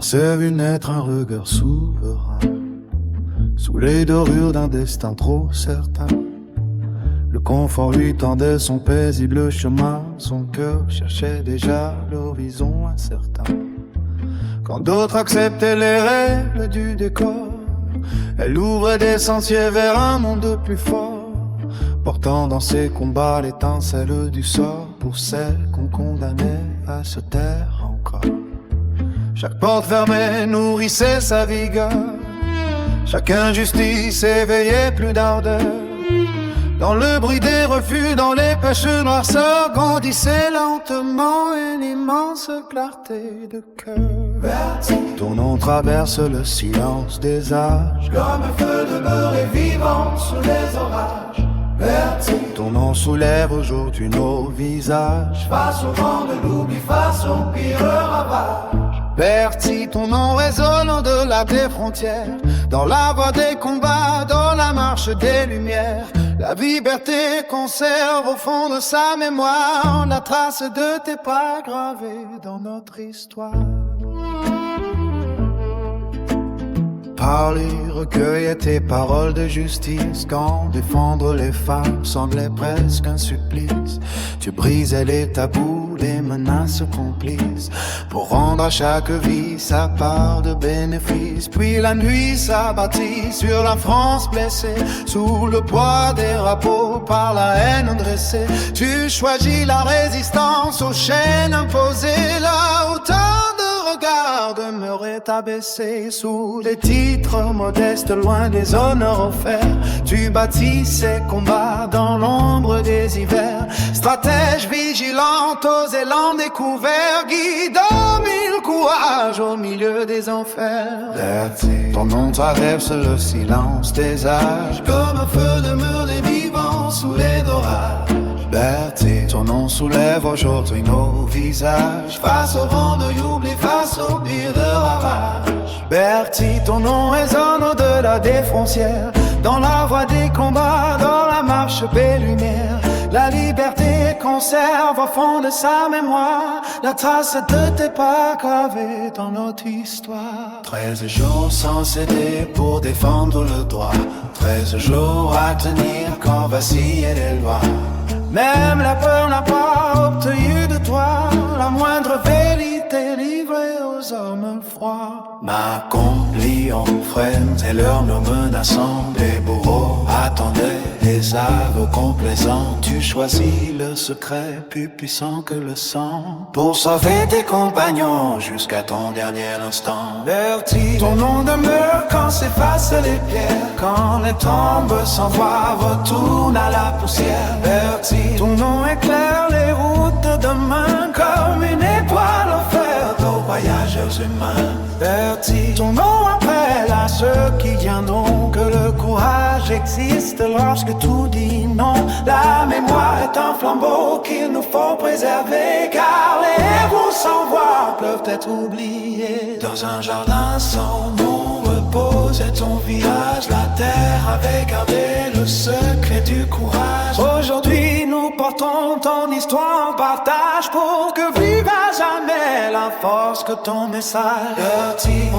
s'est vu naître un regard souverain, sous les dorures d'un destin trop certain. Le confort lui tendait son paisible chemin, son cœur cherchait déjà l'horizon incertain. Quand d'autres acceptaient les règles du décor, elle ouvrait des sentiers vers un monde plus fort, portant dans ses combats l'étincelle du sort pour celles qu'on condamnait à se taire encore. Chaque porte fermée nourrissait sa vigueur, chaque injustice éveillait plus d'ardeur. Dans le bruit des refus, dans les pêches noirceurs, grandissait lentement une immense clarté de cœur. Ton nom traverse le silence des âges, comme un feu de beurre vivant sous les orages. Ton nom soulève aujourd'hui nos visages, face au vent de l'oubli, face au pire ravage. Bertie, ton nom résonne au-delà des frontières, dans la voie des combats, dans la marche des lumières. La liberté conserve au fond de sa mémoire la trace de tes pas gravés dans notre histoire. Parler, recueillait tes paroles de justice, quand défendre les femmes semblait presque un supplice. Tu brisais les tabous, les menaces complices, pour rendre à chaque vie sa part de bénéfice. Puis la nuit s'abattit sur la France blessée, sous le poids des rapeaux par la haine dressée. Tu choisis la résistance aux chaînes imposées, là où tant de regards demeuraient abaissés. Sous des titres modestes, loin des honneurs offerts, tu bâtis ces combats dans l'ombre des hivers. Stratège vigilante aux élans découverts, guidant mille courages au milieu des enfers. Ton nom traverse le silence des âges, comme un feu de mur des vivants sous les orages. Bertie, ton nom soulève aujourd'hui nos visages, face au vent de l'oubli, face au pire de ravage. Bertie, ton nom résonne au-delà des frontières, dans la voie des combats, dans la marche des lumières. La liberté conserve au fond de sa mémoire la trace de tes pas gravés dans notre histoire. 13 jours sans céder pour défendre le droit, 13 jours à tenir quand vacillent les lois. Même la peur n'a pas obtenu de toi la moindre vérité livrée aux hommes froids. M'accomplis en frères et leurs nos menaçants, des bourreaux attendaient les aveux complaisants. Tu choisis le secret plus puissant que le sang, pour sauver tes compagnons jusqu'à ton dernier instant. Bertie, ton nom demeure quand s'effacent les pierres, quand les tombes sans voix retournent à la poussière. Bertie, ton nom éclaire les routes de demain, comme une étoile offerte aux voyageurs humains. Bertie, ton nom appelle à ceux qui viendront, que le courage existe lorsque tout dit non. La mémoire est un flambeau qu'il nous faut préserver, car les héros sans voix peuvent être oubliés. Dans un jardin sans nom reposait ton village, la terre avait gardé le secret du courage. Aujourd'hui nous portons ton histoire en partage, pour que vive à jamais la force que ton message. Bertie,